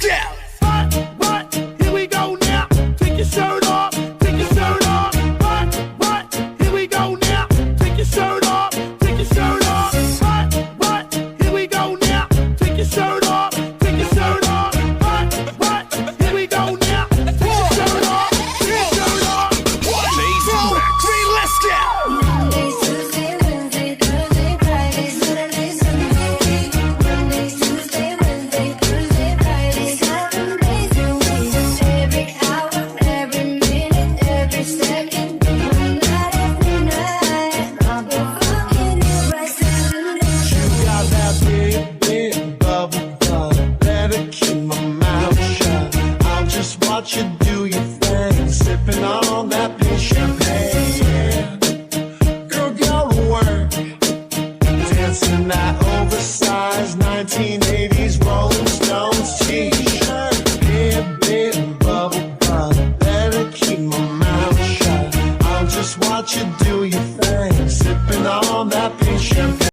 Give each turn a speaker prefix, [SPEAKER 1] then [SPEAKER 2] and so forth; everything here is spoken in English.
[SPEAKER 1] go.
[SPEAKER 2] What? Here we go now. Take your shirt off. Take your shirt off. What? Here we go now. Take your shirt off. Take your shirt off. What? Here we go now. Take your shirt off. Take your shirt off. What? Here we go now. Take your shirt off. Take your shirt off.
[SPEAKER 1] 1, 2, 3, let's go.
[SPEAKER 3] Monday, Tuesday, Wednesday, Thursday, Friday, Saturday, Sunday. Monday, Tuesday, Wednesday, Thursday, Friday, 7 days a week. Every hour, every minute, every second. Every night, every night. I'll be fucking you right 7 days.
[SPEAKER 4] You got that big bubble butt. Better keep my mouth shut. I'll just watch you do your thing, sipping on that pink champagne. Yeah. Girl, go to work, dancing that oversized 1980s Rolling Stones t-shirt. Big bubble butt. Better keep my mouth shut. I'll just watch you do your thing, sipping on that pink champagne.